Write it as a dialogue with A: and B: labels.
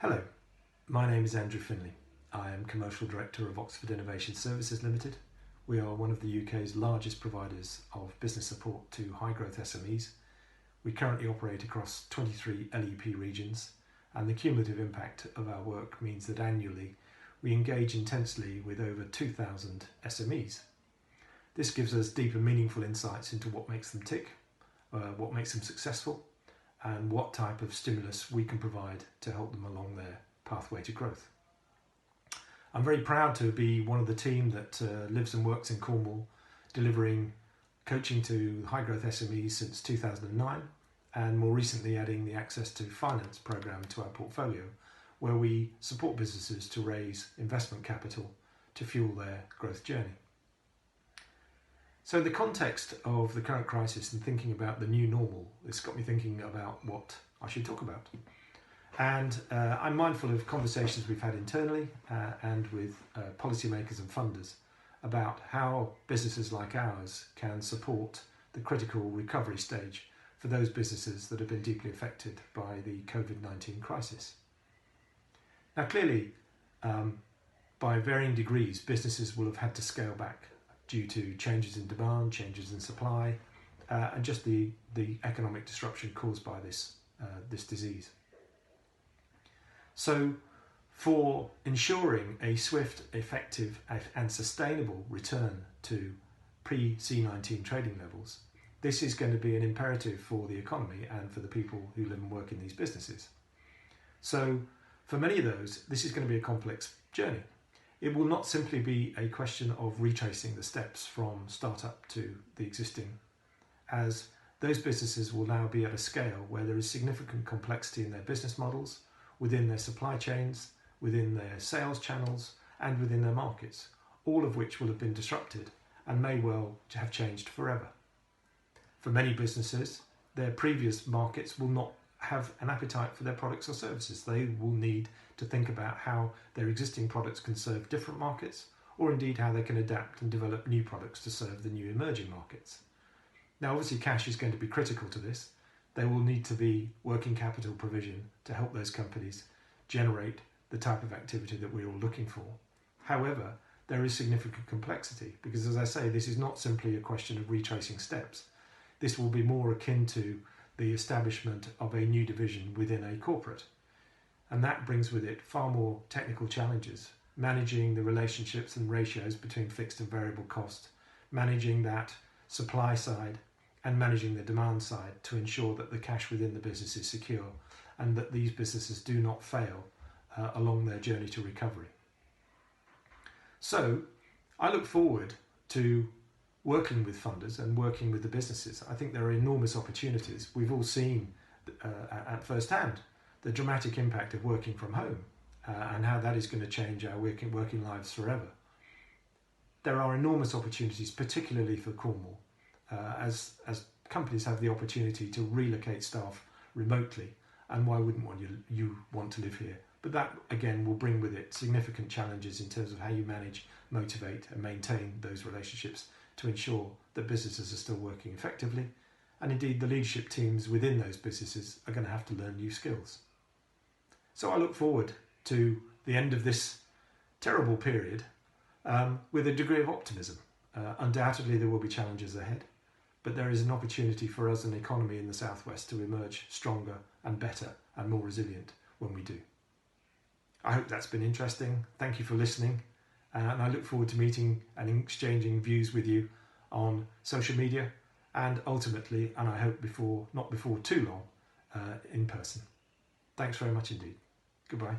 A: Hello, my name is Andrew Finley. I am Commercial Director of Oxford Innovation Services Limited. We are one of the UK's largest providers of business support to high growth SMEs. We currently operate across 23 LEP regions, and the cumulative impact of our work means that annually we engage intensely with over 2,000 SMEs. This gives us deep and meaningful insights into what makes them tick, what makes them successful, and what type of stimulus we can provide to help them along their pathway to growth. I'm very proud to be one of the team that lives and works in Cornwall, delivering coaching to high growth SMEs since 2009, and more recently adding the Access to Finance programme to our portfolio, where we support businesses to raise investment capital to fuel their growth journey. So in the context of the current crisis and thinking about the new normal, it's got me thinking about what I should talk about. And I'm mindful of conversations we've had internally and with policymakers and funders about how businesses like ours can support the critical recovery stage for those businesses that have been deeply affected by the COVID-19 crisis. Now clearly, by varying degrees, businesses will have had to scale back due to changes in demand, changes in supply, and just the economic disruption caused by this disease. So for ensuring a swift, effective and sustainable return to pre-C19 trading levels, this is going to be an imperative for the economy and for the people who live and work in these businesses. So for many of those, this is going to be a complex journey. It will not simply be a question of retracing the steps from startup to the existing, as those businesses will now be at a scale where there is significant complexity in their business models, within their supply chains, within their sales channels, and within their markets, all of which will have been disrupted and may well have changed forever. For many businesses, their previous markets will not have an appetite for their products or services. They will need to think about how their existing products can serve different markets, or indeed how they can adapt and develop new products to serve the new emerging markets. Now obviously cash is going to be critical to this. There will need to be working capital provision to help those companies generate the type of activity that we're all looking for. However, there is significant complexity because, as I say, this is not simply a question of retracing steps. This will be more akin to the establishment of a new division within a corporate. And that brings with it far more technical challenges, managing the relationships and ratios between fixed and variable cost, managing that supply side and managing the demand side to ensure that the cash within the business is secure and that these businesses do not fail along their journey to recovery. So I look forward to working with funders and working with the businesses. I think there are enormous opportunities. We've all seen at first hand the dramatic impact of working from home and how that is going to change our working lives forever. There are enormous opportunities, particularly for Cornwall, as companies have the opportunity to relocate staff remotely, and why wouldn't you want to live here? But that again will bring with it significant challenges in terms of how you manage, motivate and maintain those relationships to ensure that businesses are still working effectively, and indeed the leadership teams within those businesses are going to have to learn new skills. So I look forward to the end of this terrible period with a degree of optimism. Undoubtedly there will be challenges ahead, but there is an opportunity for us and the economy in the Southwest to emerge stronger and better and more resilient when we do. I hope that's been interesting. Thank you for listening. And I look forward to meeting and exchanging views with you on social media and ultimately, and I hope not before too long, in person. Thanks very much indeed. Goodbye.